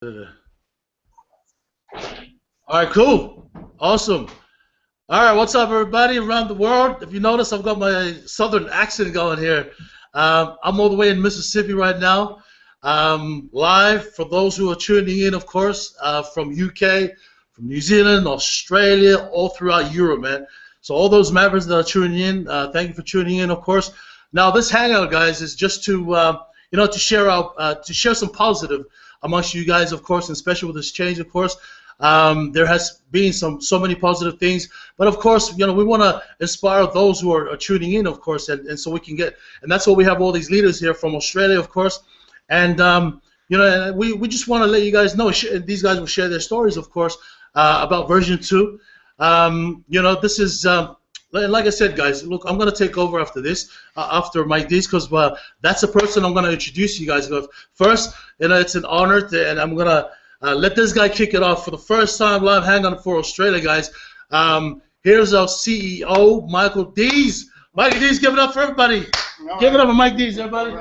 All right, cool. Awesome. All right, what's up, everybody around the world? If you notice, I've got my southern accent going here. I'm all the way in Mississippi right now, live for those who are tuning in, of course, from UK, from New Zealand, Australia, all throughout Europe, man. So all those members that are tuning in, thank you for tuning in, of course. Now, this hangout, guys, is just to to share some positive amongst you guys, of course, and especially with this change, of course. There has been so many positive things, but of course, we want to inspire those who are tuning in, of course, and so we can get, and that's why we have all these leaders here from Australia, of course, and and we just want to let you guys know. These guys will share their stories, of course, about version 2. This is. Like I said, guys, look, I'm going to take over after this, after Mike Deese, because that's the person I'm going to introduce you guys with. First, it's an honor, and I'm going to let this guy kick it off for the first time live hang-on for Australia, guys. Here's our CEO, Michael Deese. Michael Deese, give it up for everybody. Give it up for Mike Deese, everybody.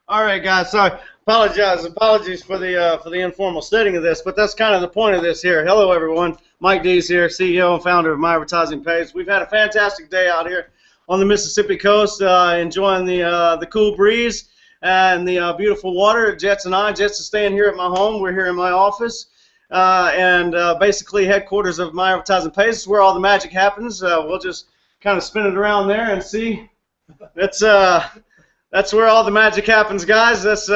All right, guys. Sorry, apologies for the informal stating of this, but that's kind of the point of this here. Hello, everyone. Mike Deese here, CEO and founder of My Advertising Page. We've had a fantastic day out here on the Mississippi coast, enjoying the cool breeze and the beautiful water. Jets is staying here at my home. We're here in my office, and basically headquarters of My Advertising Page is where all the magic happens. We'll just kind of spin it around there and see. That's where all the magic happens, guys. That's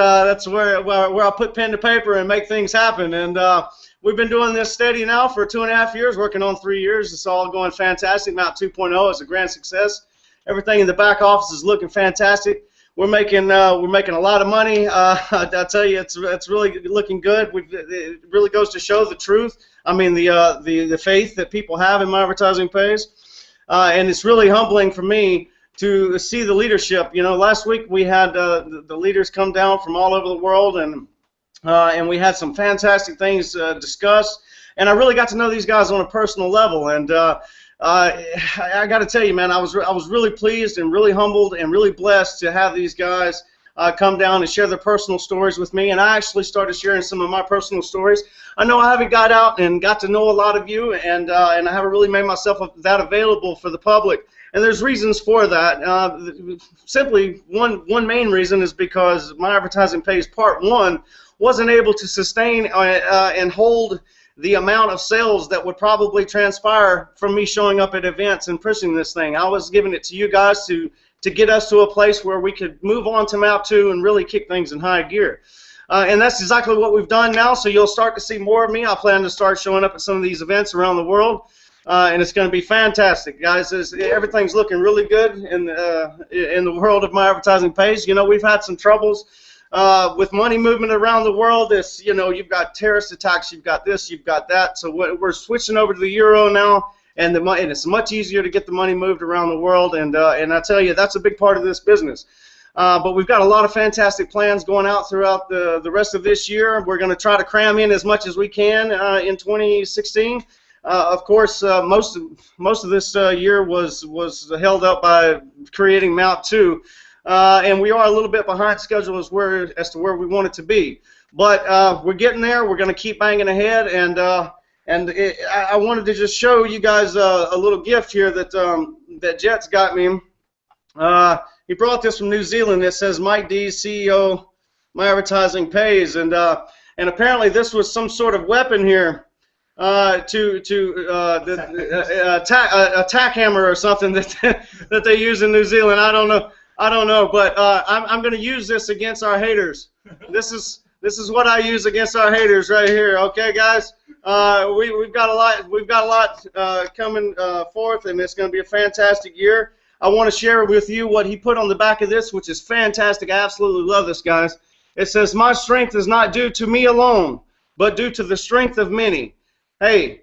where I put pen to paper and make things happen. And we've been doing this steady now for 2.5 years, working on 3 years. It's all going fantastic. Mount 2.0 is a grand success. Everything in the back office is looking fantastic. We're making a lot of money. I tell you, it's really looking good. It really goes to show the truth. I mean, the faith that people have in My Advertising Page, and it's really humbling for me to see the leadership. Last week we had the leaders come down from all over the world, and we had some fantastic things discussed. And I really got to know these guys on a personal level. And I got to tell you, man, I was really pleased and really humbled and really blessed to have these guys come down and share their personal stories with me. And I actually started sharing some of my personal stories. I know I haven't got out and got to know a lot of you, and I haven't really made myself that available for the public. And there's reasons for that. Simply, one main reason is because My Advertising Page Part 1 wasn't able to sustain and hold the amount of sales that would probably transpire from me showing up at events and pushing this thing. I was giving it to you guys to get us to a place where we could move on to Mount 2 and really kick things in high gear. And that's exactly what we've done now, so you'll start to see more of me. I plan to start showing up at some of these events around the world. And it's going to be fantastic, guys. Everything's looking really good in the world of My Advertising Page. We've had some troubles with money movement around the world. You've got terrorist attacks, you've got this, you've got that. So we're switching over to the euro now, and it's much easier to get the money moved around the world. And I tell you, that's a big part of this business. But we've got a lot of fantastic plans going out throughout the rest of this year. We're going to try to cram in as much as we can in 2016. Of course, most of this year was held up by creating Mount 2, and we are a little bit behind schedule as to where we want it to be. But we're getting there. We're going to keep banging ahead, and I wanted to just show you guys a little gift here that Jets got me. He brought this from New Zealand. It says Mike Deese, CEO, My Advertising Page, and apparently this was some sort of weapon here. Attack hammer or something that they use in New Zealand. I don't know, but I'm going to use this against our haters. This is what I use against our haters right here. Okay, guys, we've got a lot coming forth, and it's going to be a fantastic year. I want to share with you what he put on the back of this, which is fantastic. I absolutely love this, guys. It says, "My strength is not due to me alone, but due to the strength of many." Hey,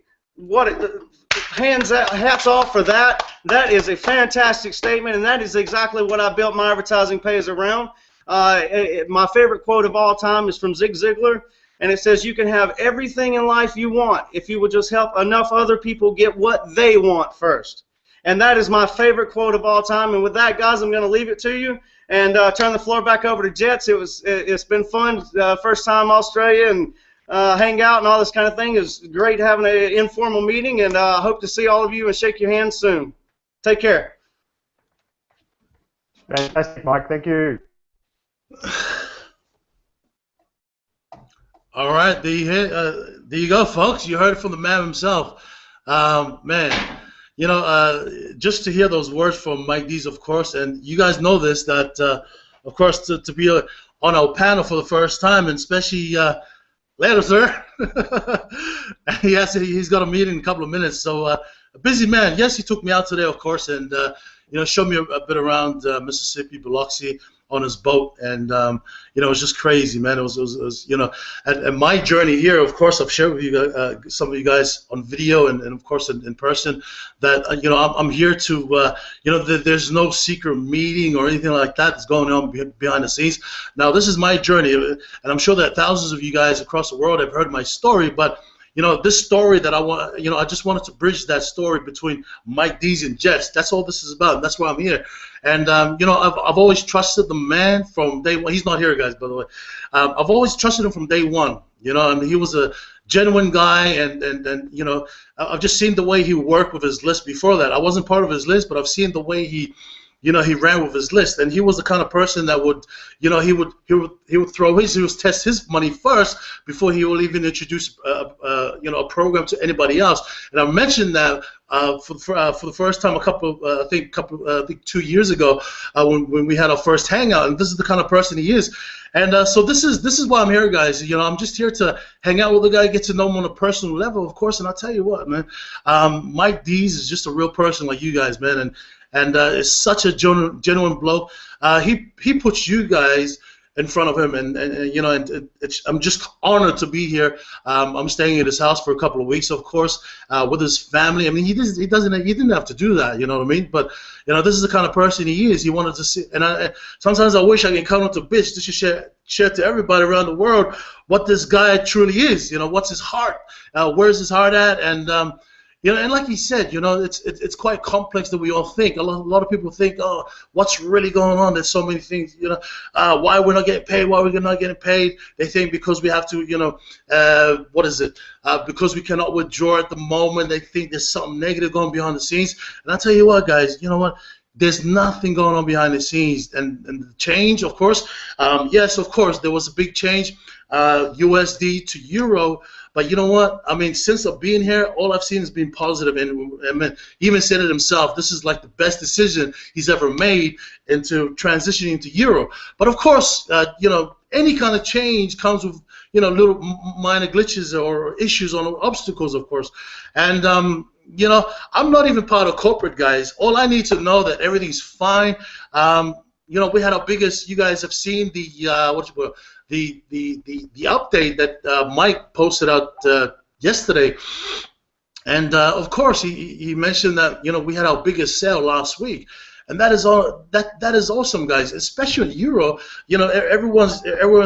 hats off for that. That is a fantastic statement, and that is exactly what I built My Advertising Page around. My favorite quote of all time is from Zig Ziglar, and it says, "You can have everything in life you want if you would just help enough other people get what they want first." And that is my favorite quote of all time. And with that, guys, I'm going to leave it to you and turn the floor back over to Jets. It's been fun, first time Australia, and hang out and all this kind of thing. It's great having an informal meeting, and I hope to see all of you and shake your hands soon. Take care. Fantastic, Mike. Thank you. All right, there you go, folks. You heard it from the man himself. Man, you know, just to hear those words from Mike Deese, of course, and you guys know this, that, of course, to be on our panel for the first time, and especially, later, sir. Yes, he's got a meeting in a couple of minutes, so a busy man. Yes, he took me out today, of course, and, you know, showed me a bit around Mississippi, Biloxi, on his boat, and you know, it was just crazy, man. It was you know, and my journey here, of course, I've shared with you some of you guys on video and of course in person, that you know, I'm here to you know, there's no secret meeting or anything like that that's going on behind the scenes. Now, this is my journey, and I'm sure that thousands of you guys across the world have heard my story, but you know, this story that I want, you know, I just wanted to bridge that story between Mike Deese and Jess. That's all this is about. And that's why I'm here. And, you know, I've always trusted the man from day one. He's not here, guys, by the way. I've always trusted him from day one. You know, I mean, he was a genuine guy, and you know, I've just seen the way he worked with his list before that. I wasn't part of his list, but I've seen the way he, you know, he ran with his list, and he was the kind of person that would, you know, he would test his money first before he will even introduce, you know, a program to anybody else. And I mentioned that for the first time I think 2 years ago when we had our first hangout, and this is the kind of person he is. And so this is why I'm here, guys. You know, I'm just here to hang out with the guy, get to know him on a personal level, of course. And I'll tell you what, man, Mike Deese is just a real person like you guys, man, and it's such a genuine bloke. He puts you guys in front of him, and you know, and I'm just honored to be here. I'm staying at his house for a couple of weeks, of course, with his family. I mean, he didn't have to do that, you know what I mean? But you know, this is the kind of person he is. He wanted to see, and sometimes I wish I can come up to bitch just to share to everybody around the world what this guy truly is. You know, what's his heart? Where's his heart at? And you know, and like he said, you know, it's quite complex than we all think. A lot of people think, oh, what's really going on? There's so many things, you know, why we're not getting paid, why we're not getting paid. They think because we have to, you know, what is it? Because we cannot withdraw at the moment. They think there's something negative going behind the scenes. And I tell you what, guys, you know what? There's nothing going on behind the scenes. And the change, of course, yes, of course, there was a big change, USD to Euro. But you know what? I mean, since I've been here, all I've seen has been positive. And I mean, he even said it himself. This is like the best decision he's ever made into transitioning to Euro. But of course, you know, any kind of change comes with, you know, little minor glitches or issues or obstacles, of course. And you know, I'm not even part of corporate, guys. All I need to know that everything's fine. You know, we had our biggest. You guys have seen the the update that Mike posted out yesterday, and of course he mentioned that, you know, we had our biggest sale last week, and that is all that is awesome, guys. Especially in Euro, you know, everyone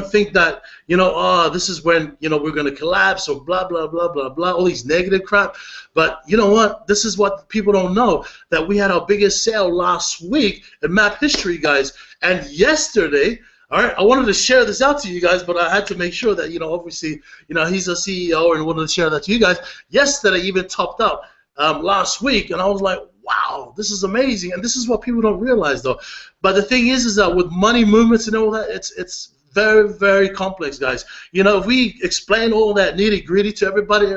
think that, you know, oh, this is when, you know, we're gonna collapse or blah blah blah blah blah, all these negative crap. But you know what? This is what people don't know, that we had our biggest sale last week in map history, guys, and yesterday. All right, I wanted to share this out to you guys, but I had to make sure that, you know, obviously, you know, he's a CEO and wanted to share that to you guys. Yesterday even topped up last week, and I was like, wow, this is amazing. And this is what people don't realize, though. But the thing is that with money movements and all that, it's very, very complex, guys. You know, if we explain all that nitty-gritty to everybody,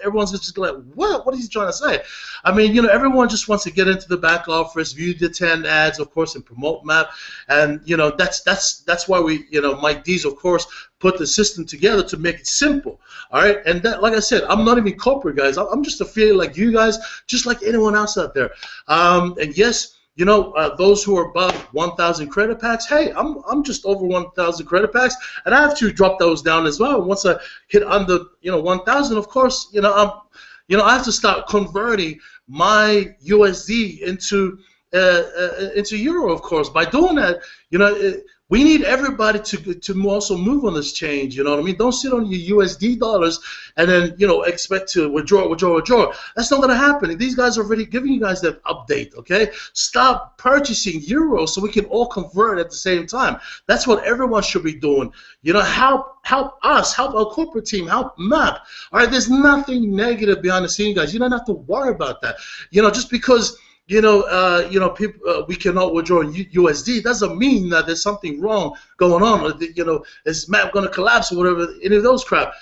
everyone's just like, what is he trying to say? I mean, you know, everyone just wants to get into the back office, view the 10 ads, of course, and promote map. And, you know, that's why we, you know, Mike Deese, of course, put the system together to make it simple. All right. And that, like I said, I'm not even corporate, guys. I'm just affiliate like you guys, just like anyone else out there. And yes, you know, those who are above 1,000 credit packs, hey, I'm just over 1,000 credit packs, and I have to drop those down as well. Once I hit under, you know, 1,000, of course, you know, I have to start converting my USD into Euro, of course. By doing that, you know, We need everybody to also move on this change. You know what I mean? Don't sit on your USD dollars and then expect to withdraw. That's not going to happen. These guys are already giving you guys that update. Okay, stop purchasing euros so we can all convert at the same time. That's what everyone should be doing. Help us, help our corporate team, help MAP. All right, there's nothing negative behind the scenes, guys. You don't have to worry about that. Just because people, we cannot withdraw in USD doesn't mean that there's something wrong going on. Or, is MAP going to collapse or whatever? Any of those crap.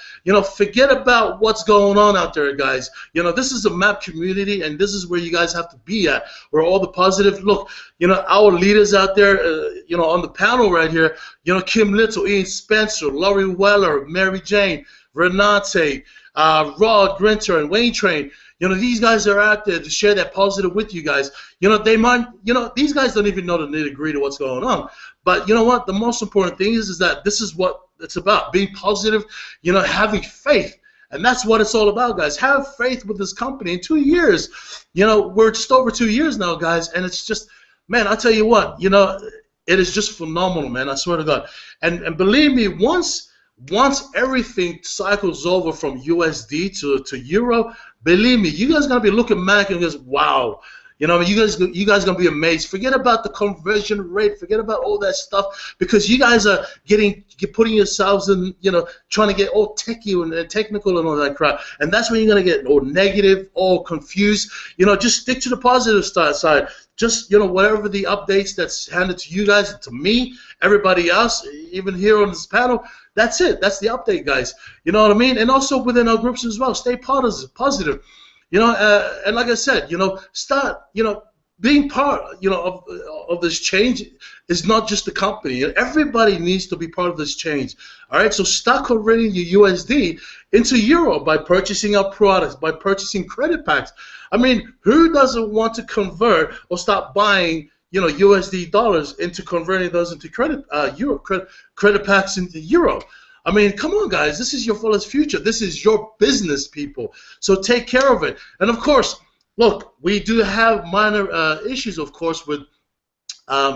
Forget about what's going on out there, guys. This is a MAP community, and this is where you guys have to be at. Where all the positive. Look, our leaders out there, on the panel right here. Kim Little, Ian Spencer, Laurie Weller, Mary Jane, Renate, Rod Grinter, and Wayne Train. These guys are out there to share that positive with you guys. They might, these guys don't even know the nitty-gritty of what's going on. But you know what? The most important thing is that this is what it's about, being positive, having faith. And that's what it's all about, guys. Have faith with this company. In 2 years, we're just over 2 years now, guys, and it's just, man, I tell you what, it is just phenomenal, man. I swear to God. And believe me, once everything cycles over from USD to euro, believe me, you guys are gonna be looking back and just wow. You guys gonna be amazed. Forget about the conversion rate. Forget about all that stuff because you guys are putting yourselves in, trying to get all techy and technical and all that crap. And that's when you're gonna get all negative, all confused. Just stick to the positive side. Just whatever the updates that's handed to you guys, to me, everybody else, even here on this panel. That's it. That's the update, guys. You know what I mean? And also within our groups as well. Stay positive. And like I said, start, being part, of this change is not just the company. Everybody needs to be part of this change. All right, so start converting your USD into euro by purchasing our products, by purchasing credit packs. I mean, who doesn't want to convert or start buying, USD dollars into converting those into credit packs into euro? I mean, come on, guys. This is your fullest future. This is your business, people. So take care of it. And, of course, look, we do have minor issues, of course, with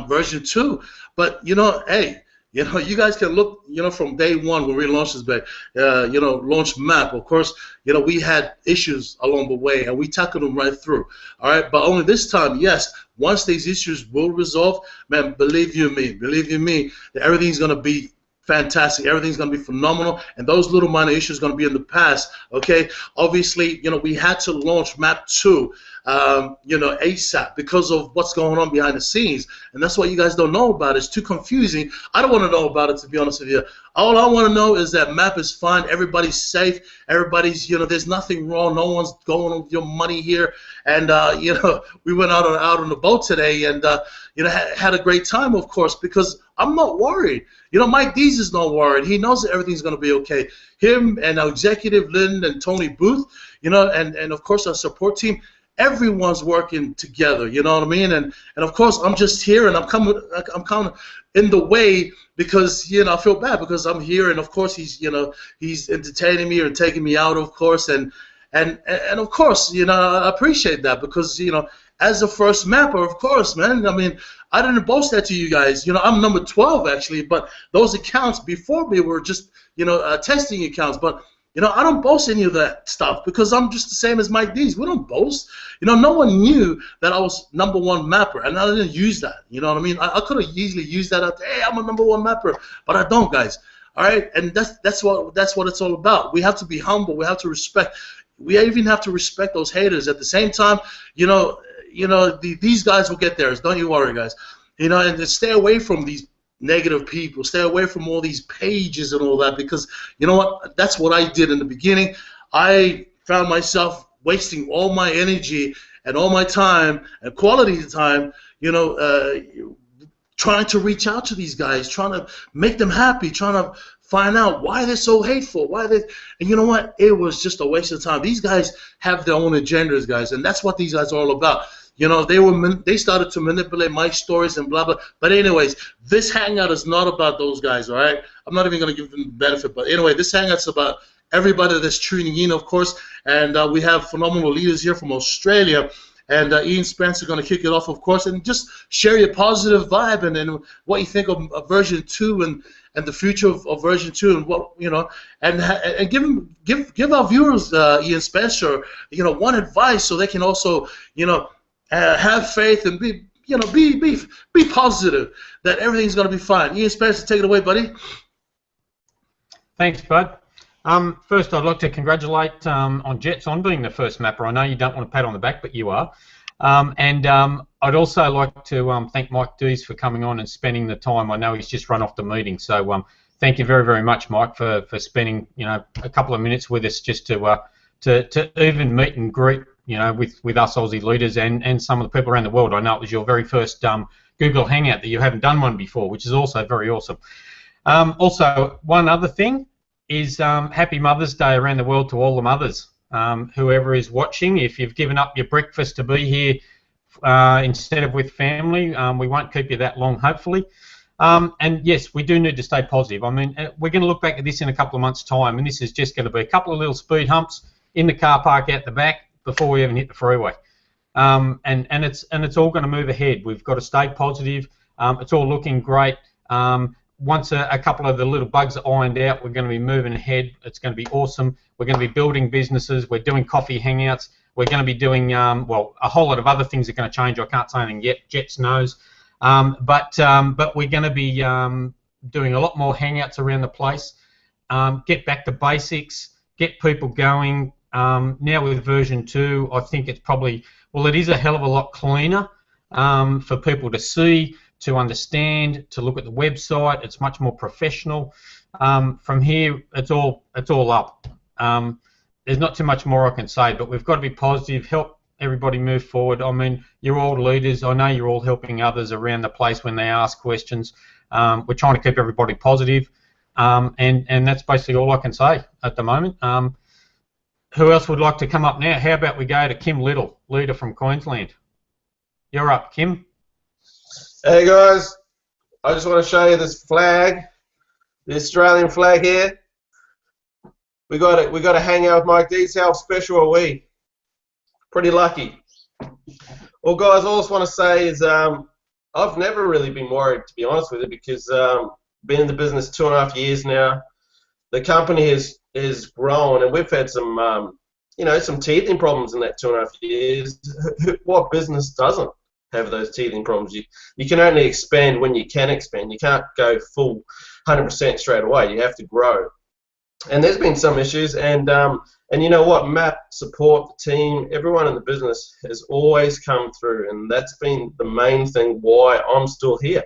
version 2. But, hey, you guys can look, from day one when we launched this back, launched MAP. Of course, we had issues along the way, and we tackled them right through. All right, but only this time, yes, once these issues will resolve, man, believe you me, that everything's going to be fantastic. Everything's going to be phenomenal, and those little minor issues are going to be in the past. Okay, obviously, we had to launch MAP 2, ASAP because of what's going on behind the scenes, and that's what you guys don't know about. It's too confusing. I don't want to know about it, to be honest with you. All I want to know is that MAP is fine. Everybody's safe. Everybody's, there's nothing wrong. No one's going with your money here. And we went out on the boat today, and had a great time, of course, because I'm not worried. Mike Deese is not worried. He knows that everything's going to be okay. Him and our executive, Lynn and Tony Booth, and of course our support team, everyone's working together. You know what I mean? And of course I'm just here, and I'm coming in the way because I feel bad because I'm here, and of course he's entertaining me or taking me out, of course, and of course I appreciate that because as a first mapper, of course, man. I mean, I didn't boast that to you guys. I'm number 12 actually, but those accounts before me were just testing accounts. But I don't boast any of that stuff because I'm just the same as Mike Deese. We don't boast. No one knew that I was number 1 mapper, and I didn't use that. You know what I mean? I could have easily used that out there. Hey, I'm a number 1 mapper, but I don't, guys. All right, and that's what it's all about. We have to be humble. We have to respect. We even have to respect those haters. At the same time, these guys will get theirs. Don't you worry, guys. And stay away from these negative people. Stay away from all these pages and all that because you know what? That's what I did in the beginning. I found myself wasting all my energy and all my time and quality time, trying to reach out to these guys, trying to make them happy, trying to find out why they're so hateful, and you know what? It was just a waste of time. These guys have their own agendas, guys, and that's what these guys are all about. They started to manipulate my stories and blah blah. But anyways, this hangout is not about those guys, all right? I'm not even going to give them the benefit, but anyway, this hangout's about everybody that's tuning in, of course, and we have phenomenal leaders here from Australia. and Ian Spencer are going to kick it off, of course, and just share your positive vibe and what you think of version 2 and the future of version 2 and what and give our viewers Ian Spencer one advice so they can also have faith and be positive that everything's going to be fine. Ian Spencer, take it away, buddy. Thanks, bud. First, I'd like to congratulate on Jets on being the first mapper. I know you don't want to pat on the back, but you are. I'd also like to thank Mike Deese for coming on and spending the time. I know he's just run off the meeting, so thank you very, very much, Mike, for spending a couple of minutes with us just to even meet and greet with us Aussie leaders and some of the people around the world. I know it was your very first Google Hangout that you haven't done one before, which is also very awesome. Also, one other thing is Happy Mother's Day around the world to all the mothers. Whoever is watching, if you've given up your breakfast to be here instead of with family, we won't keep you that long, hopefully. And yes, we do need to stay positive. I mean, we're going to look back at this in a couple of months' time, and this is just going to be a couple of little speed humps in the car park out the back before we even hit the freeway. And it's all going to move ahead. We've got to stay positive. It's all looking great. Once a couple of the little bugs are ironed out, we're going to be moving ahead. It's going to be awesome. We're going to be building businesses. We're doing coffee hangouts. We're going to be doing, well, a whole lot of other things are going to change. I can't say anything yet. Jets knows. But we're going to be doing a lot more hangouts around the place. Get back to basics. Get people going. Now with version 2, I think it's probably, well, it is a hell of a lot cleaner for people to see, to understand, to look at the website. It's much more professional. From here, it's all up. There's not too much more I can say, but we've got to be positive, help everybody move forward. I mean, you're all leaders. I know you're all helping others around the place when they ask questions. We're trying to keep everybody positive, and that's basically all I can say at the moment. Who else would like to come up now? How about we go to Kim Little, leader from Queensland. You're up, Kim. Hey guys, I just want to show you this flag, the Australian flag here. We got to hang out with Mike Deese. How special are we? Pretty lucky. Well, guys, all I just want to say is I've never really been worried, to be honest with you, because been in the business 2.5 years now. The company is grown, and we've had some some teething problems in that 2.5 years. What business doesn't have those teething problems? You can only expand when you can expand. You can't go full 100% straight away. You have to grow. And there's been some issues, and you know what, Matt, support, the team, everyone in the business has always come through, and that's been the main thing why I'm still here,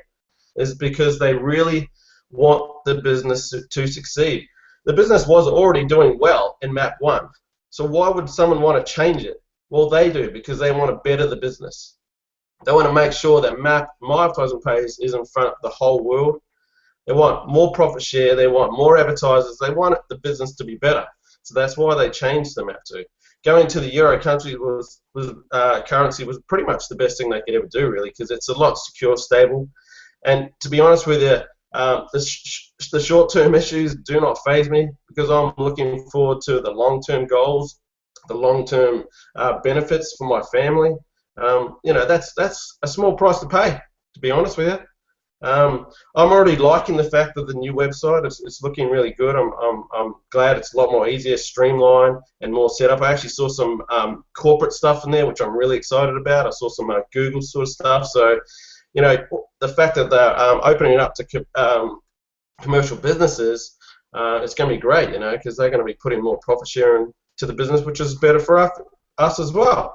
is because they really want the business to succeed. The business was already doing well in Map 1, so why would someone want to change it? Well, they do, because they want to better the business. They want to make sure that Map, My Advertising Page, is in front of the whole world. They want more profit share. They want more advertisers. They want the business to be better. So that's why they changed the map to. Going to the Euro country currency was pretty much the best thing they could ever do, really, because it's a lot secure, stable. And to be honest with you, the short-term issues do not faze me, because I'm looking forward to the long-term goals, the long-term benefits for my family. That's a small price to pay, to be honest with you. I'm already liking the fact that the new website is looking really good. I'm glad it's a lot more easier, streamlined, and more set up. I actually saw some corporate stuff in there, which I'm really excited about. I saw some Google sort of stuff. So, the fact that they're opening it up to commercial businesses, it's going to be great, because they're going to be putting more profit sharing to the business, which is better for us as well.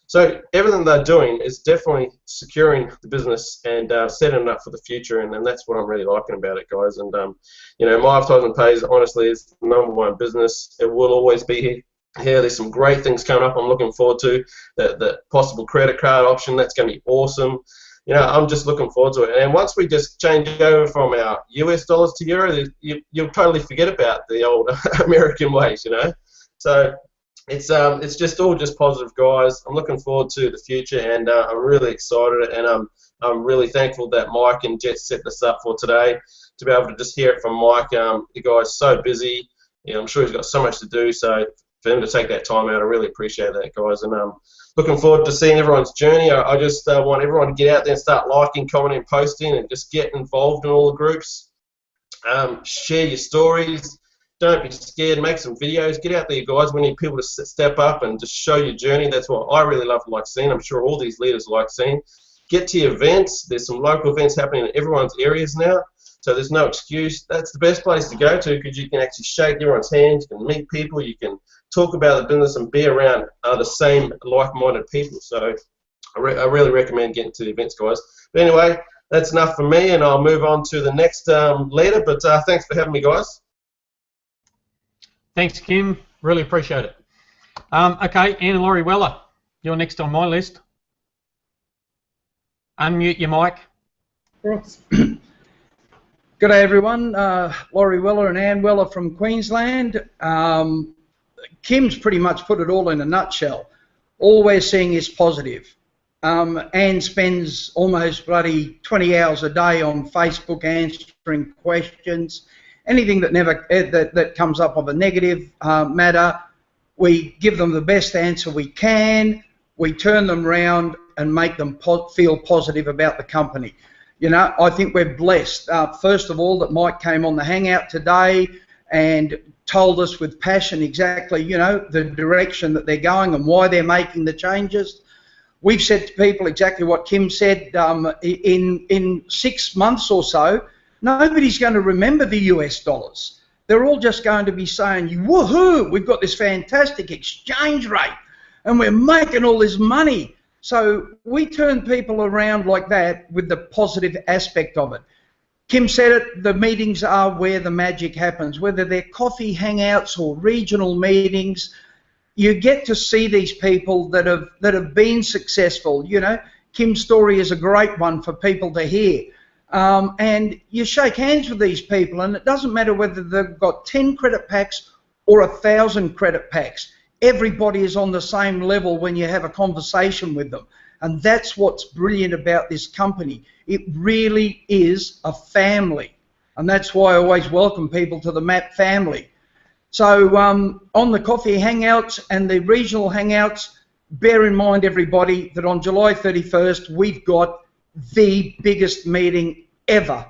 So everything they're doing is definitely securing the business and setting it up for the future, and that's what I'm really liking about it, guys. And My Advertising Page, honestly, is the #1 business. It will always be here. There's some great things coming up. I'm looking forward to the possible credit card option. That's going to be awesome. I'm just looking forward to it. And once we just change over from our US dollars to euro, you'll totally forget about the old American ways, So it's just all positive, guys. I'm looking forward to the future, and I'm really excited, and I'm really thankful that Mike and Jet set this up for today, to be able to just hear it from Mike. The guy's so busy. I'm sure he's got so much to do. So for them to take that time out. I really appreciate that, guys. And looking forward to seeing everyone's journey. I just want everyone to get out there and start liking, commenting, posting, and just get involved in all the groups. Share your stories. Don't be scared. Make some videos. Get out there, guys. We need people to step up and just show your journey. That's what I really like seeing. I'm sure all these leaders like seeing. Get to your events. There's some local events happening in everyone's areas now, so there's no excuse. That's the best place to go to because you can actually shake everyone's hands, you can meet people, you can talk about the business and be around the same like-minded people. So I really recommend getting to the events, guys. But anyway, that's enough for me, and I'll move on to the next leader. But thanks for having me, guys. Thanks, Kim. Really appreciate it. Okay, Anne and Laurie Weller, you're next on my list. Unmute your mic. Good day, everyone. Laurie Weller and Anne Weller from Queensland. Kim's pretty much put it all in a nutshell. All we're seeing is positive. Anne spends almost bloody 20 hours a day on Facebook answering questions. Anything that that comes up of a negative matter, we give them the best answer we can. We turn them round and make them feel positive about the company. You know, I think we're blessed. First of all, that Mike came on the Hangout today and told us with passion exactly, you know, the direction that they're going and why they're making the changes. We've said to people exactly what Kim said. In 6 months or so, nobody's going to remember the US dollars. They're all just going to be saying, woohoo, we've got this fantastic exchange rate and we're making all this money. So we turn people around like that with the positive aspect of it. Kim said it, the meetings are where the magic happens, whether they're coffee hangouts or regional meetings. You get to see these people that have been successful. You know, Kim's story is a great one for people to hear. And you shake hands with these people, and it doesn't matter whether they've got 10 credit packs or 1,000 credit packs. Everybody is on the same level when you have a conversation with them. And that's what's brilliant about this company. It really is a family. And that's why I always welcome people to the MAP family. So on the coffee hangouts and the regional hangouts, bear in mind, everybody, that on July 31st, we've got the biggest meeting ever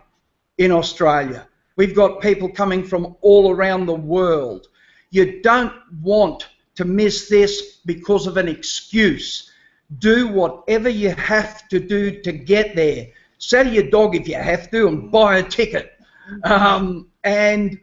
in Australia. We've got people coming from all around the world. You don't want to miss this because of an excuse. Do whatever you have to do to get there. Sell your dog if you have to and buy a ticket. And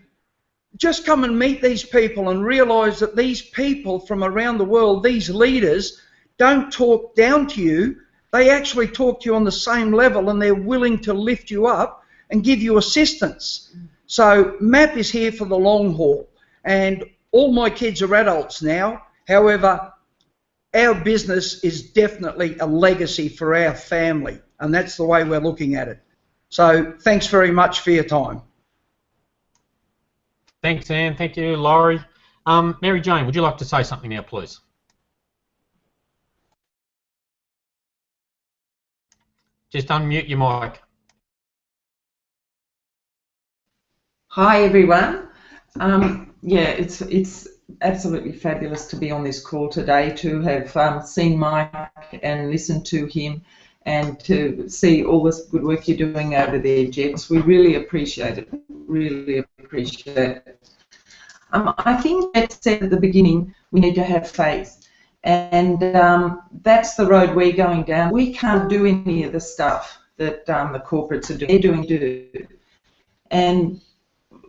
just come and meet these people and realise that these people from around the world, these leaders, don't talk down to you. They actually talk to you on the same level, and they're willing to lift you up and give you assistance. So MAP is here for the long haul, and all my kids are adults now. However, our business is definitely a legacy for our family, and that's the way we're looking at it. So thanks very much for your time. Thanks, Anne. Thank you, Laurie. Mary Jane, would you like to say something now, please? Just unmute your mic. Hi, everyone. Yeah, it's absolutely fabulous to be on this call today, to have seen Mike and listened to him and to see all this good work you're doing over there, Jets. We really appreciate it, really appreciate it. I think that said at the beginning, we need to have faith. And that's the road we're going down. We can't do any of the stuff that the corporates are doing. And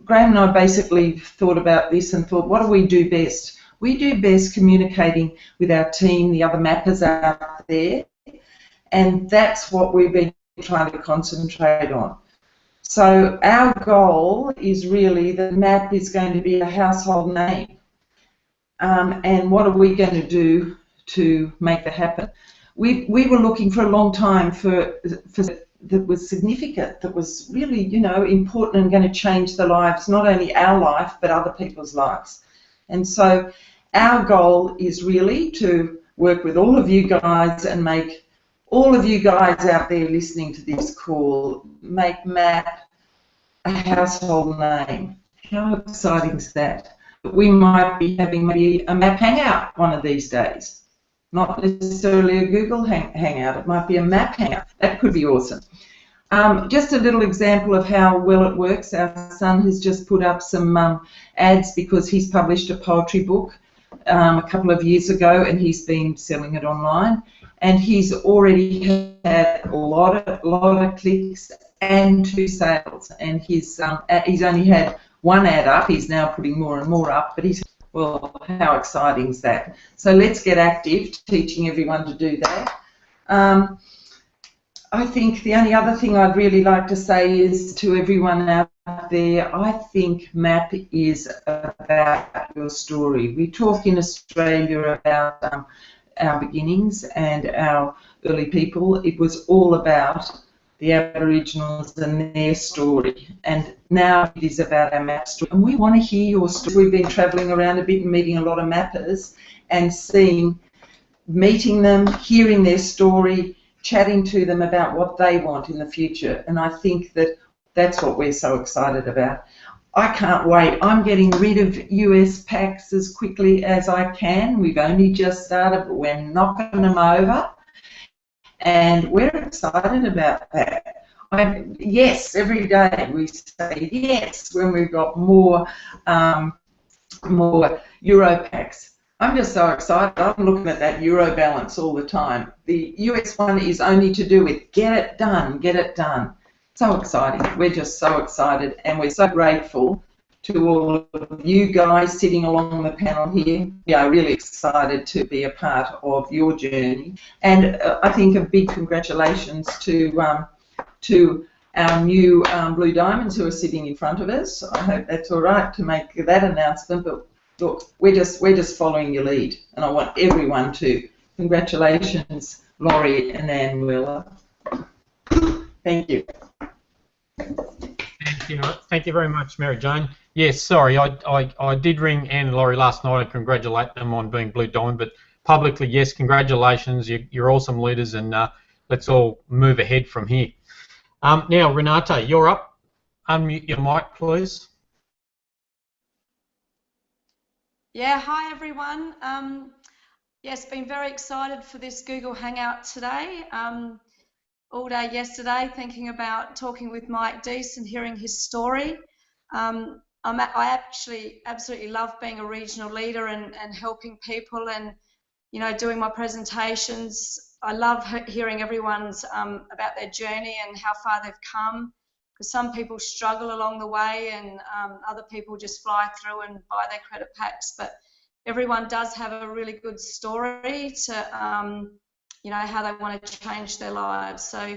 Graham and I basically thought about this and thought, what do we do best? We do best communicating with our team, the other mappers out there, and that's what we've been trying to concentrate on. So our goal is really that MAP is going to be a household name. And what are we going to do to make that happen? We were looking for a long time for that was significant, that was really, you know, important and going to change the lives, not only our life, but other people's lives. And so our goal is really to work with all of you guys and make all of you guys out there listening to this call, make MAP a household name. How exciting is that? we might be having maybe a map hangout one of these days. Not necessarily a Google hangout, it might be a map hangout. That could be awesome. Just a little example of how well it works. Our son has just put up some ads because he's published a poetry book a couple of years ago, and he's been selling it online. And he's already had a lot of clicks and 2 sales. And he's only had 1 ad up. He's now putting more and more up. But well, how exciting is that? So let's get active, teaching everyone to do that. I think the only other thing I'd really like to say is to everyone out there, I think MAP is about your story. We talk in Australia about our beginnings and our early people. It was all about the Aboriginals and their story, and now it is about our MAP story. And we want to hear your story. We've been travelling around a bit and meeting a lot of mappers and meeting them, hearing their story, chatting to them about what they want in the future, and I think that that's what we're so excited about. I can't wait. I'm getting rid of US packs as quickly as I can. We've only just started, but we're knocking them over, and we're excited about that. Yes, every day we say yes when we've got more Euro packs. I'm just so excited. I'm looking at that Euro balance all the time. The US one is only to do with get it done, get it done. So exciting. We're just so excited, and we're so grateful to all of you guys sitting along the panel here. We are really excited to be a part of your journey. And I think a big congratulations to our new Blue Diamonds who are sitting in front of us. I hope that's all right to make that announcement, but look, we're just following your lead, and I want everyone to. Congratulations, Laurie and Anne Wheeler. Thank you. Thank you very much, Mary Jane. Yes, sorry, I did ring Anne and Laurie last night and congratulate them on being Blue Diamond, but publicly, yes, congratulations. You're awesome leaders, and let's all move ahead from here. Now, Renata, you're up. Unmute your mic, please. Yeah, hi everyone. Yes, been very excited for this Google Hangout today. All day yesterday thinking about talking with Mike Deese and hearing his story. I actually absolutely love being a regional leader and helping people and, you know, doing my presentations. I love hearing everyone's about their journey and how far they've come, because some people struggle along the way and other people just fly through and buy their credit packs, but everyone does have a really good story to you know, how they want to change their lives. So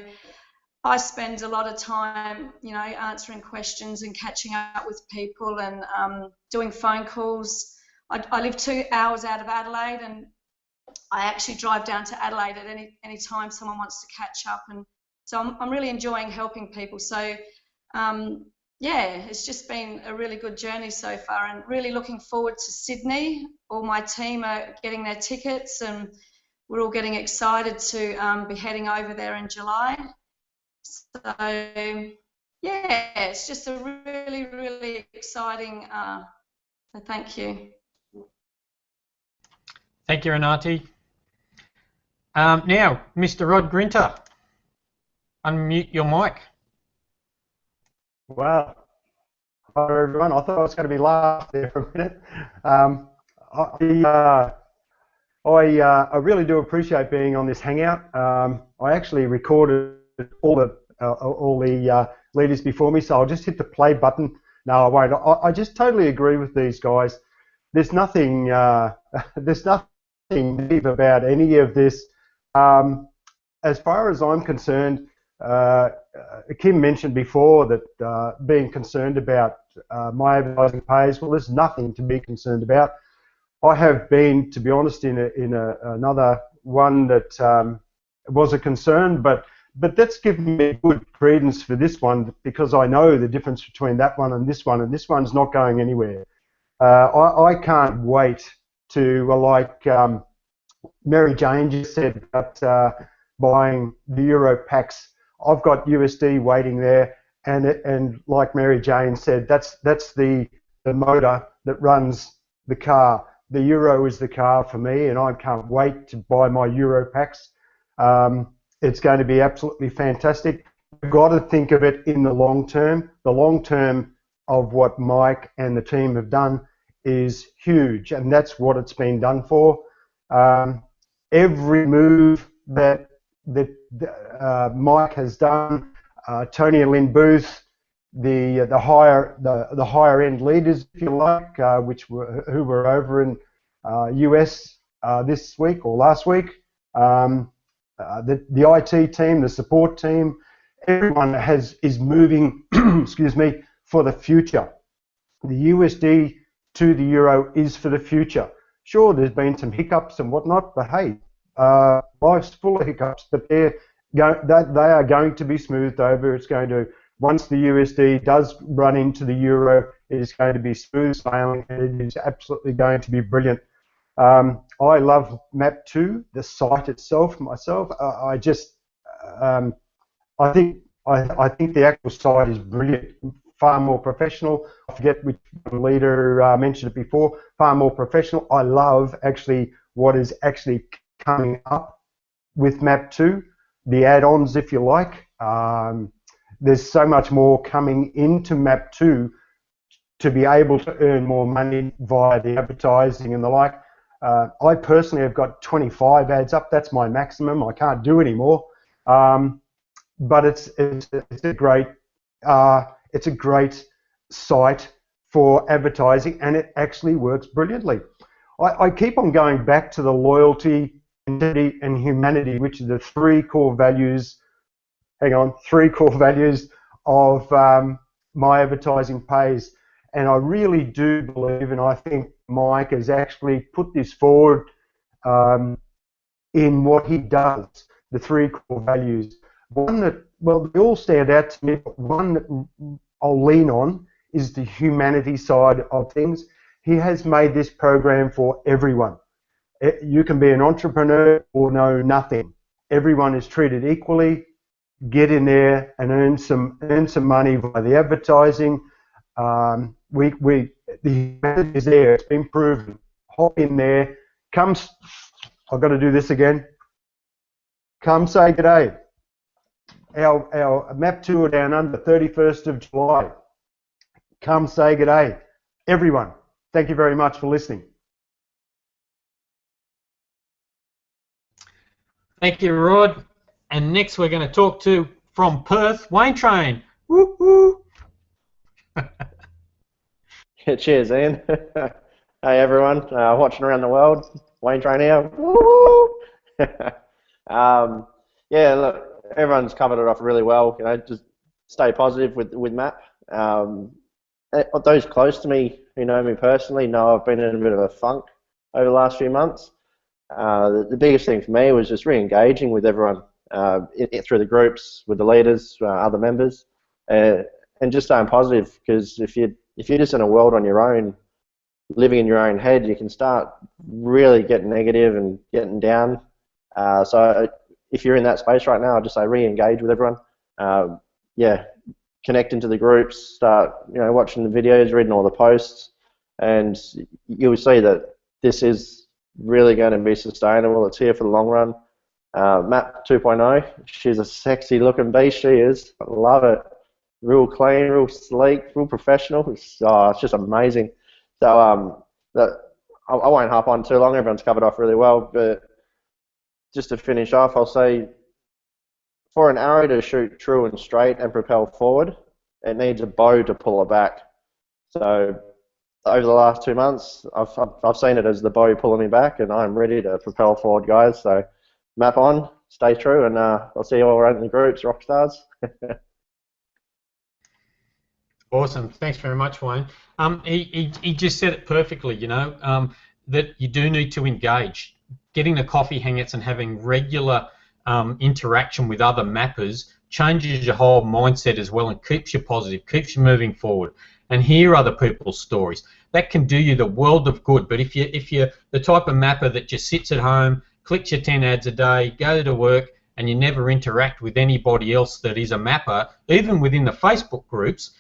I spend a lot of time, you know, answering questions and catching up with people and doing phone calls. I live 2 hours out of Adelaide, and I actually drive down to Adelaide at any time someone wants to catch up, and so I'm really enjoying helping people. So yeah, it's just been a really good journey so far, and really looking forward to Sydney. All my team are getting their tickets, and we're all getting excited to be heading over there in July. So yeah, it's just a really, really exciting. So thank you. Thank you, Renati. Now, Mr. Rod Grinter, unmute your mic. Wow. Hi everyone. I thought I was going to be last there for a minute. I really do appreciate being on this hangout. I actually recorded all the leaders before me, so I'll just hit the play button. No, I won't. I just totally agree with these guys. There's nothing negative about any of this. As far as I'm concerned, Kim mentioned before that being concerned about my advertising pays. Well, there's nothing to be concerned about. I have been, to be honest, in another one that was a concern, but that's given me good credence for this one, because I know the difference between that one, and this one's not going anywhere. I can't wait to, like Mary Jane just said about buying the Euro packs. I've got USD waiting there, and like Mary Jane said, that's the motor that runs the car. The Euro is the car for me, and I can't wait to buy my Euro packs. It's going to be absolutely fantastic. We've got to think of it in the long term. The long term of what Mike and the team have done is huge, and that's what it's been done for. Every move that Mike has done, Tony and Lynn Booth, the higher end leaders, if you like, who were over in US this week or last week, the IT team, the support team, everyone is moving, excuse me, for the future. The USD to the Euro is for the future. Sure, there's been some hiccups and whatnot, but hey, life's full of hiccups, but they are going to be smoothed over. It's going to, once the USD does run into the Euro, it is going to be smooth sailing, and it is absolutely going to be brilliant. I love Map 2, the site itself, myself. I think the actual site is brilliant, far more professional. I forget which leader mentioned it before, far more professional. I love actually what is actually coming up with Map 2, the add-ons, if you like. There's so much more coming into Map 2 to be able to earn more money via the advertising and the like. I personally have got 25 ads up. That's my maximum. I can't do any more. But it's a great site for advertising, and it actually works brilliantly. I keep on going back to the loyalty, integrity, and humanity, which are the three core values. Three core values of My Advertising Pays. And I really do believe, and I think Mike has actually put this forward in what he does, the three core values. One that, well, they all stand out to me, but one that I'll lean on is the humanity side of things. He has made this program for everyone. You can be an entrepreneur or know nothing. Everyone is treated equally. Get in there and earn some money by the advertising. The humanity is there. It's been proven. Hop in there. I've got to do this again. Come say good day. Our Map 2 are down under, 31st of July. Come say good day. Everyone, thank you very much for listening. Thank you, Rod. And next we're going to talk to, from Perth, Wayne Train. Woo woo. Cheers, Ian. Hey, everyone, watching around the world. Wayne Train here. Woo! Yeah, look, everyone's covered it off really well. You know, just stay positive with Map. Those close to me who know me personally know I've been in a bit of a funk over the last few months. The biggest thing for me was just re-engaging with everyone through the groups, with the leaders, other members, and just staying positive. Because if you're just in a world on your own, living in your own head, you can start really getting negative and getting down. So if you're in that space right now, I'd just say re-engage with everyone. Yeah, connect into the groups, start watching the videos, reading all the posts, and you'll see that this is really going to be sustainable. It's here for the long run. Map 2.0, she's a sexy looking beast, she is. I love it. Real clean, real sleek, real professional. It's just amazing. So I won't hop on too long, everyone's covered off really well, but just to finish off, I'll say for an arrow to shoot true and straight and propel forward, it needs a bow to pull it back. So over the last 2 months, I've seen it as the bow pulling me back, and I'm ready to propel forward, guys. So map on, stay true, and I'll see you all around in the groups, rock stars. Awesome. Thanks very much, Wayne. He just said it perfectly, that you do need to engage. Getting the coffee hangouts and having regular interaction with other mappers changes your whole mindset as well and keeps you positive, keeps you moving forward. And hear other people's stories. That can do you the world of good. But if you're the type of mapper that just sits at home, clicks your 10 ads a day, go to work, and you never interact with anybody else that is a mapper, even within the Facebook groups,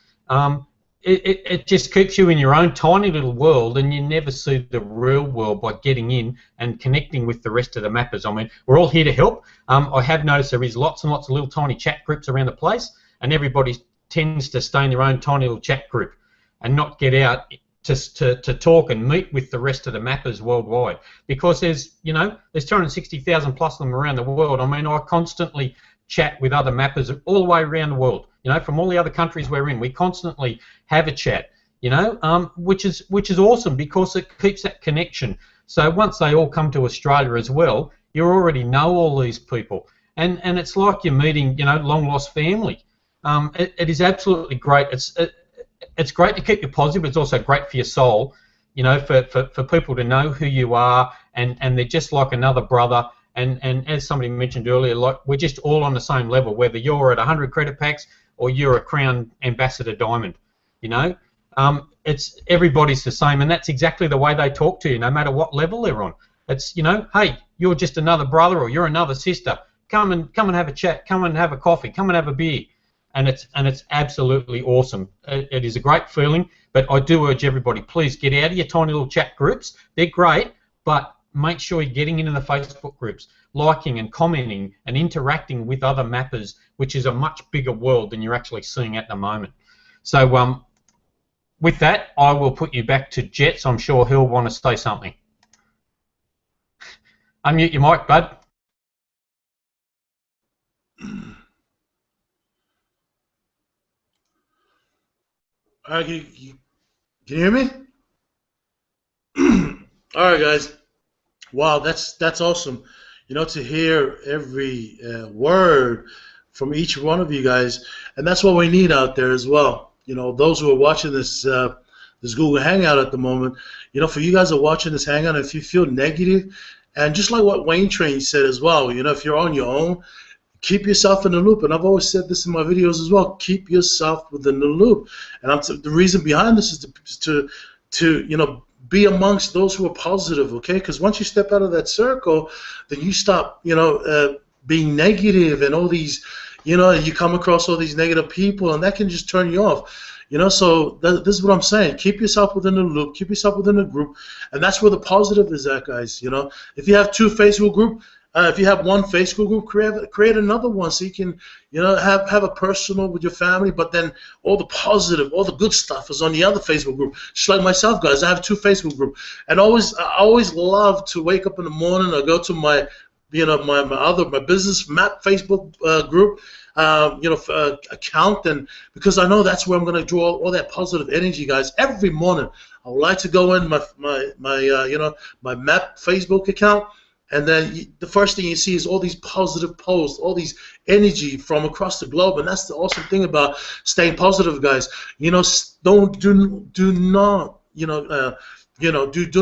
it just keeps you in your own tiny little world, and you never see the real world by getting in and connecting with the rest of the mappers. I mean, we're all here to help. I have noticed there is lots and lots of little tiny chat groups around the place, and everybody tends to stay in their own tiny little chat group and not get out to talk and meet with the rest of the mappers worldwide, because there's 260,000 plus of them around the world. I mean, I constantly chat with other mappers all the way around the world, from all the other countries we're in. We constantly have a chat, which is awesome, because it keeps that connection. So once they all come to Australia as well, you already know all these people, and it's like you're meeting long lost family. It is absolutely great. It's great to keep you positive. It's also great for your soul, for people to know who you are, and they're just like another brother. And as somebody mentioned earlier, like, we're just all on the same level, whether you're at 100 credit packs or you're a Crown Ambassador Diamond. It's everybody's the same, and that's exactly the way they talk to you, no matter what level they're on. It's hey, you're just another brother, or you're another sister. Come and have a chat. Come and have a coffee. Come and have a beer. And it's absolutely awesome. It is a great feeling. But I do urge everybody, please get out of your tiny little chat groups. They're great, but make sure you're getting into the Facebook groups, liking and commenting and interacting with other mappers, which is a much bigger world than you're actually seeing at the moment. So with that, I will put you back to Jets. I'm sure he'll want to say something. Unmute your mic, bud. All right, can you hear me? All right, guys. Wow, that's awesome. To hear every word from each one of you guys, and that's what we need out there as well. Those who are watching this this Google Hangout at the moment. For you guys who are watching this Hangout, if you feel negative, and just like what Wayne Train said as well, if you're on your own, keep yourself in the loop. And I've always said this in my videos as well. Keep yourself within the loop. And the reason behind this is to be amongst those who are positive, okay? Because once you step out of that circle, then you stop, being negative and all these, you come across all these negative people, and that can just turn you off. So this is what I'm saying. Keep yourself within the loop. Keep yourself within the group, and that's where the positive is at, guys. If you have two Facebook groups, if you have one Facebook group, create another one, so you can, have a personal with your family, but then all the positive, all the good stuff is on the other Facebook group. Just like myself, guys, I have two Facebook groups, and I always love to wake up in the morning or go to my, my business map Facebook group, account, and because I know that's where I'm going to draw all that positive energy, guys. Every morning, I would like to go in my map Facebook account. And then the first thing you see is all these positive posts, all these energy from across the globe, and that's the awesome thing about staying positive, guys. Do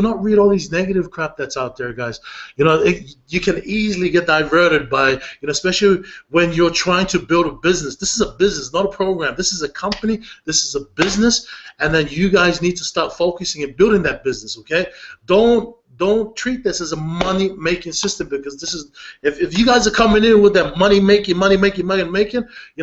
not read all these negative crap that's out there, guys. You can easily get diverted by, especially when you're trying to build a business. This is a business, not a program. This is a company. This is a business, and then you guys need to start focusing and building that business. Okay, don't treat this as a money-making system, because this is, if you guys are coming in with that money-making,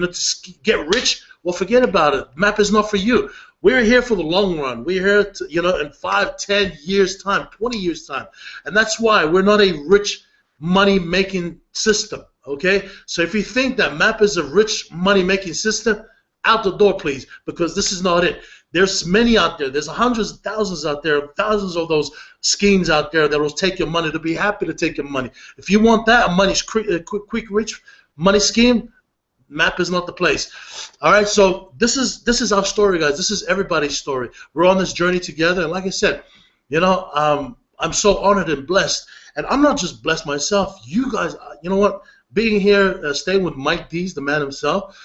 to get rich, well, forget about it. Map is not for you. We're here for the long run. We're here to, in 5, 10 years' time, 20 years' time. And that's why we're not a rich money-making system, okay? So if you think that map is a rich money-making system, out the door, please, because this is not it. There's many out there. There's hundreds of thousands out there, thousands of those schemes out there that will take your money. They'll be happy to take your money. If you want that, a quick, rich money scheme, map is not the place. All right, so this is our story, guys. This is everybody's story. We're on this journey together, and like I said, I'm so honored and blessed. And I'm not just blessed myself. You guys, you know what? Being here, staying with Mike Deese, the man himself,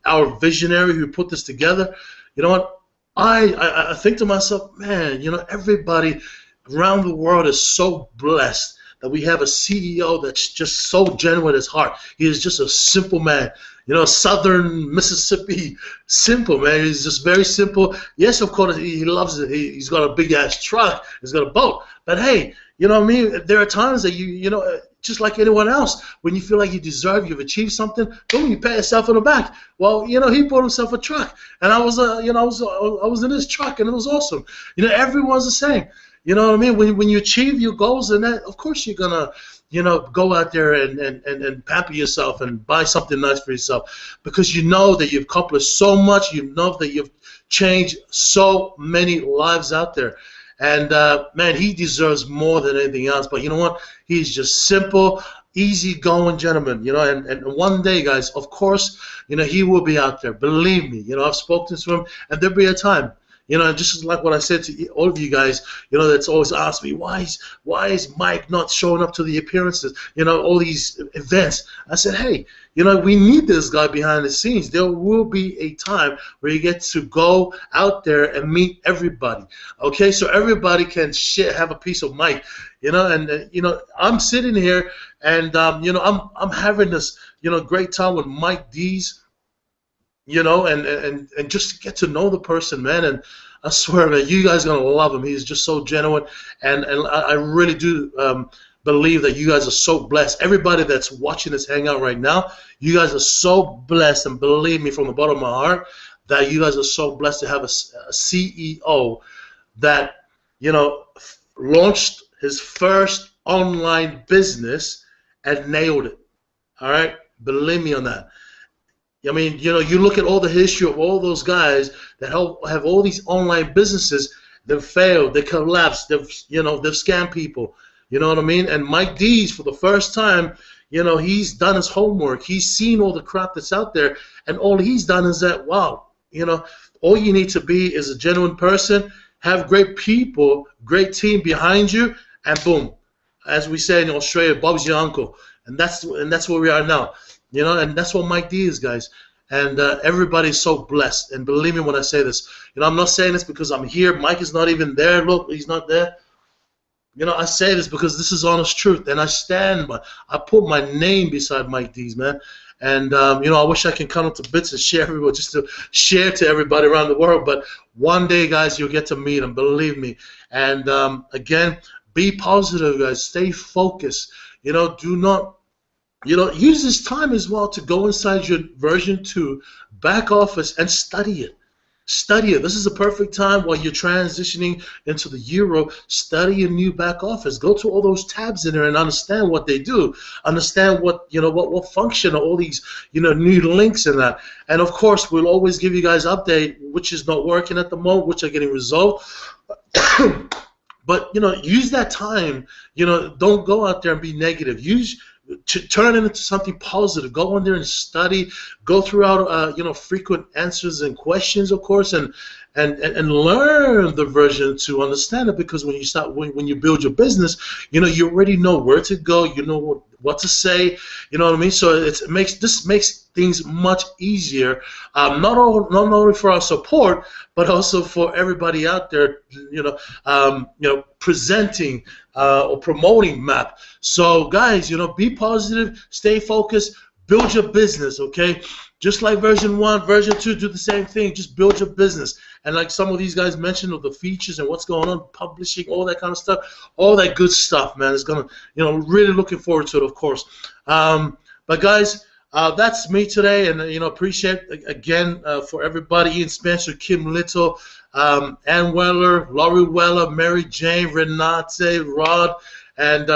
our visionary who put this together, you know what? I think to myself, man, everybody around the world is so blessed that we have a CEO that's just so genuine at his heart. He is just a simple man. Southern Mississippi, simple, man. He's just very simple. Yes, of course, he loves it. He's got a big-ass truck. He's got a boat. But, hey, you know what I mean? There are times that, just like anyone else. When you feel like you deserve, you've achieved something, boom, you pat yourself on the back. Well, he bought himself a truck, and I was I was in his truck, and it was awesome. Everyone's the same. You know what I mean? When you achieve your goals, and that, of course, you're gonna go out there and pamper yourself and buy something nice for yourself, because you know that you've accomplished so much. You know that you've changed so many lives out there. And, man, he deserves more than anything else. But you know what? He's just simple, easy-going gentleman, and one day, guys, of course, he will be out there. Believe me, I've spoken to him, and there'll be a time. Just like what I said to all of you guys, that's always asked me, why is Mike not showing up to the appearances, all these events? I said, hey, we need this guy behind the scenes. There will be a time where you get to go out there and meet everybody, okay? So everybody can have a piece of Mike, and I'm sitting here, and I'm having this great time with Mike Deese. And just to get to know the person, man. And I swear, man, you guys are gonna love him. He's just so genuine, and I really do believe that you guys are so blessed. Everybody that's watching this hangout right now, you guys are so blessed, and believe me from the bottom of my heart that you guys are so blessed to have a CEO that launched his first online business and nailed it. All right, believe me on that. I mean, you look at all the history of all those guys that have all these online businesses. They've failed, they collapsed, they've scammed people. You know what I mean? And Mike Deese, for the first time, he's done his homework. He's seen all the crap that's out there, and all he's done is that, wow, all you need to be is a genuine person, have great people, great team behind you, and boom, as we say in Australia, Bob's your uncle, and that's where we are now. And that's what Mike D is, guys. And everybody's so blessed. And believe me when I say this. I'm not saying this because I'm here. Mike is not even there. Look, he's not there. I say this because this is honest truth. And I stand by. I put my name beside Mike D's, man. And, I wish I can cut into bits and share everywhere, just to share to everybody around the world. But one day, guys, you'll get to meet him. Believe me. And, again, be positive, guys. Stay focused. Do not... use this time as well to go inside your version 2 back office and study it. Study it. This is a perfect time while you're transitioning into the Euro. Study your new back office. Go to all those tabs in there and understand what they do. Understand what what function are all these new links in that. And of course, we'll always give you guys update which is not working at the moment, which are getting resolved. But use that time. Don't go out there and be negative. Turn it into something positive. Go in there and study. Go throughout, frequent answers and questions, of course, and learn the version to understand it. Because when you when you build your business, you already know where to go. You know what to say. You know what I mean? So this makes things much easier. Not only for our support, but also for everybody out there. Presenting or promoting MAP. So guys, be positive, stay focused, build your business, okay? Just like version 1, version 2, do the same thing. Just build your business. And like some of these guys mentioned of the features and what's going on, publishing, all that kind of stuff, all that good stuff, man. It's gonna, really looking forward to it, of course. But guys, that's me today, and appreciate again for everybody: Ian Spencer, Kim Little, Ann Weller, Laurie Weller, Mary Jane, Renate, Rod, and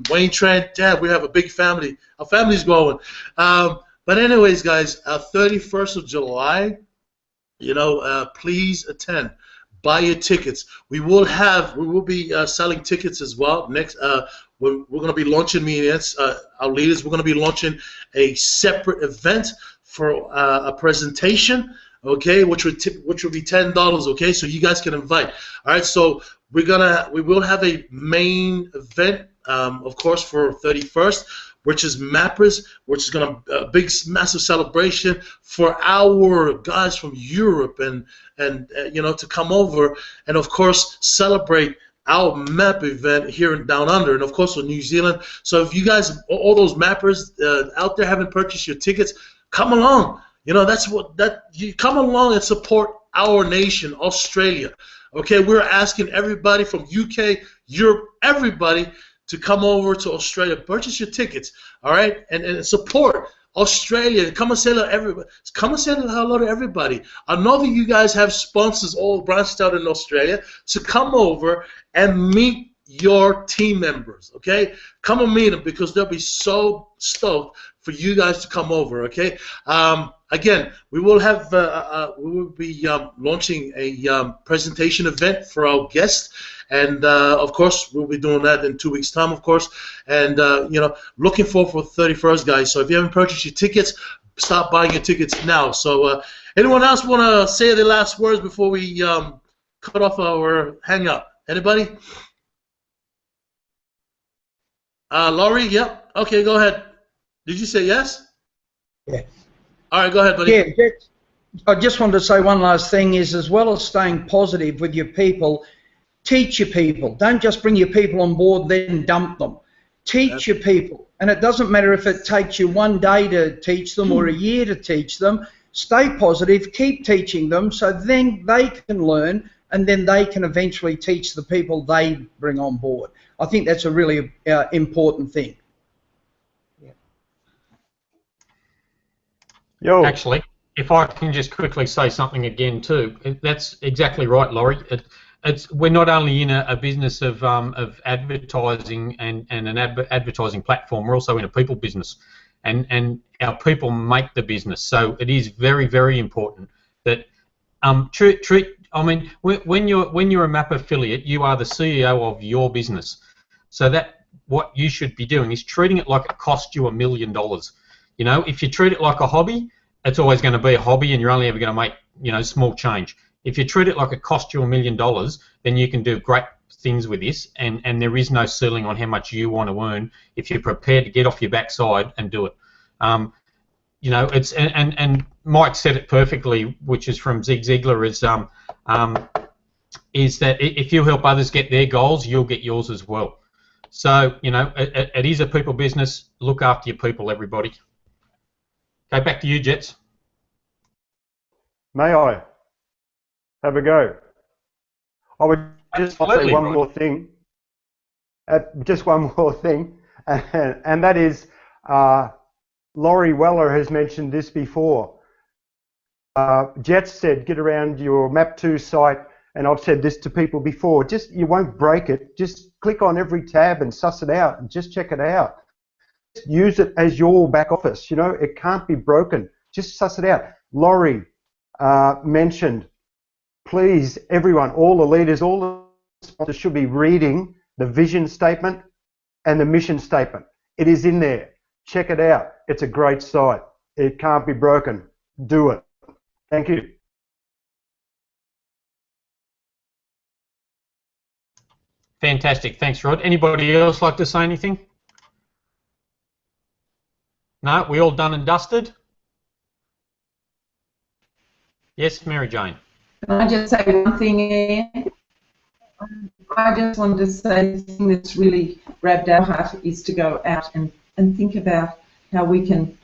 Wayne Trent. Yeah, we have a big family. Our family's growing. But anyways, guys, 31st of July, please attend. Buy your tickets. We will be selling tickets as well. Next, we're going to be launching meetings. Our leaders, we're going to be launching a separate event for a presentation, okay, which will be $10, okay, so you guys can invite. All right, so we will have a main event, of course, for 31st, which is Mappers, which is going to a big, massive celebration for our guys from Europe and to come over and of course celebrate our MAP event here in Down Under, and of course in New Zealand. So if you guys, all those mappers out there, haven't purchased your tickets, come along. You come along and support our nation, Australia. Okay, we're asking everybody from UK, Europe, everybody to come over to Australia, purchase your tickets, all right, and support Australia. Come and say hello to everybody. Come and say hello to everybody. I know that you guys have sponsors all branched out in Australia, so come over and meet your team members, okay? Come and meet them because they'll be so stoked for you guys to come over, okay? Again, we will have we will be launching a presentation event for our guests, and of course we'll be doing that in 2 weeks' time, of course. And you know, looking forward for the 31st, guys. So if you haven't purchased your tickets, stop buying your tickets now. So anyone else want to say the last words before we cut off our hangout? Anybody? Laurie, yep. Okay, go ahead. Did you say yes? Yeah. All right, go ahead, buddy. Yeah, I just wanted to say one last thing is, as well as staying positive with your people, teach your people. Don't just bring your people on board, then dump them. Teach your people. And it doesn't matter if it takes you 1 day to teach them or a year to teach them. Stay positive, keep teaching them, so then they can learn, and then they can eventually teach the people they bring on board. I think that's a really important thing. Yo. Actually, if I can just quickly say something again too, that's exactly right, Laurie. We're not only in a business of advertising and an advertising platform, we're also in a people business, and our people make the business. So it is very, very important that treat. I mean, when you're a MAP affiliate, you are the CEO of your business. So that what you should be doing is treating it like it cost you $1 million. You know, if you treat it like a hobby, it's always going to be a hobby, and you're only ever going to make, you know, small change. If you treat it like it cost you $1 million, then you can do great things with this, and there is no ceiling on how much you want to earn if you're prepared to get off your backside and do it. You know, it's and Mike said it perfectly, which is from Zig Ziglar, is that if you help others get their goals, you'll get yours as well. So, you know, it is a people business. Look after your people, everybody. Okay, back to you, Jets. May I have a go? I would just say one more thing. Just one more thing, and that is, Laurie Weller has mentioned this before. Jets said, get around your Map2 site, and I've said this to people before, just you won't break it, just click on every tab and suss it out and just check it out. Just use it as your back office, you know, it can't be broken, just suss it out. Laurie mentioned, please, everyone, all the leaders, all the sponsors should be reading the vision statement and the mission statement. It is in there. Check it out. It's a great site. It can't be broken. Do it. Thank you. Fantastic. Thanks, Rod. Anybody else like to say anything? No? We all done and dusted? Yes, Mary Jane. Can I just say one thing, Ian? I just wanted to say the thing that's really grabbed our heart is to go out and think about how we can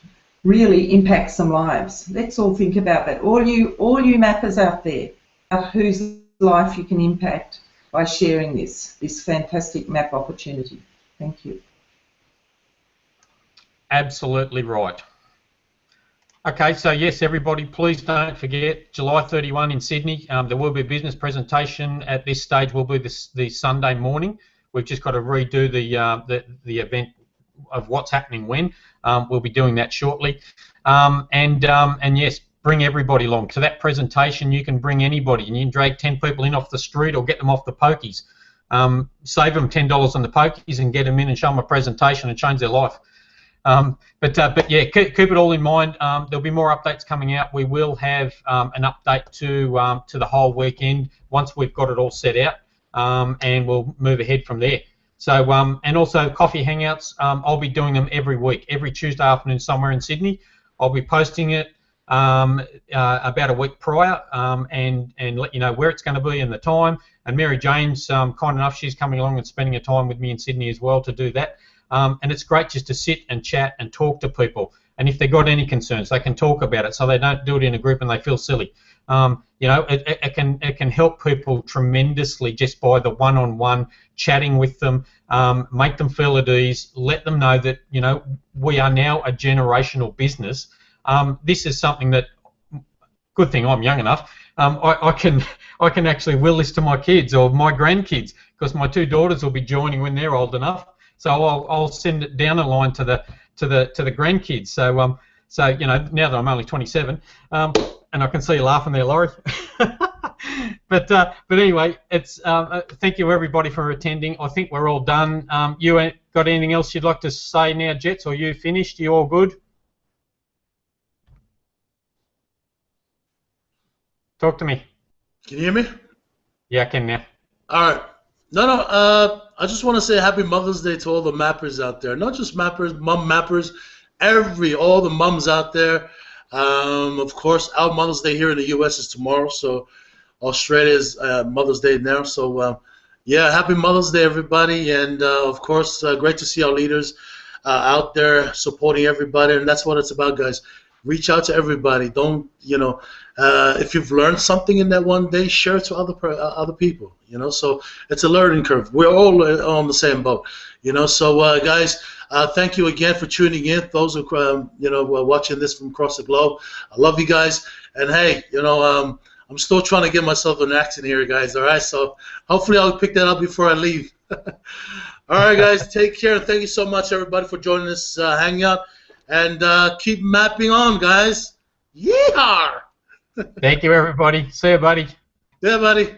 really impact some lives. Let's all think about that. All you mappers out there, whose life you can impact by sharing this fantastic map opportunity. Thank you. Absolutely right. Okay, so yes, everybody, please don't forget July 31 in Sydney. There will be a business presentation at this stage. Will be the Sunday morning. We've just got to redo the event of what's happening when. We'll be doing that shortly. And yes, bring everybody along to that presentation. You can bring anybody, and you can drag 10 people in off the street or get them off the pokies. Save them $10 on the pokies and get them in and show them a presentation and change their life. But yeah, keep it all in mind. There'll be more updates coming out. We will have an update to the whole weekend once we've got it all set out, and we'll move ahead from there. So and also coffee hangouts. I'll be doing them every week, every Tuesday afternoon somewhere in Sydney. I'll be posting it about a week prior and let you know where it's going to be and the time. And Mary Jane's kind enough, she's coming along and spending a time with me in Sydney as well to do that. And it's great just to sit and chat and talk to people. and if they've got any concerns, they can talk about it, so they don't do it in a group and they feel silly. You know, it can help people tremendously just by the one-on-one chatting with them, make them feel at ease, let them know that, you know, we are now a generational business. This is something that, good thing I'm young enough, I can actually will this to my kids or my grandkids, because my 2 daughters will be joining when they're old enough. So I'll send it down the line to the grandkids. So you know, now that I'm only 27, and I can see you laughing there, Laurie. but anyway, it's thank you everybody for attending. I think we're all done. You got anything else you'd like to say now, Jets, or you finished? You all good? Talk to me. Can you hear me? Yeah, I can now. All right. No. I just want to say Happy Mother's Day to all the mappers out there. Not just mappers, mom mappers, all the mums out there. Of course, our Mother's Day here in the U.S. is tomorrow, so Australia's Mother's Day now. So, yeah, Happy Mother's Day, everybody. And, of course, great to see our leaders out there supporting everybody. And that's what it's about, guys. Reach out to everybody. Don't, you know, if you've learned something in that one day, share it to other people, you know. So it's a learning curve. We're all on the same boat, you know. So, guys, thank you again for tuning in. Those who, you know, watching this from across the globe, I love you guys. And, hey, you know, I'm still trying to get myself an accent here, guys, all right? So hopefully I'll pick that up before I leave. All right, guys, take care. Thank you so much, everybody, for joining this hangout. And keep mapping on, guys. Yeehaw! Thank you, everybody. See you, buddy. Yeah, buddy.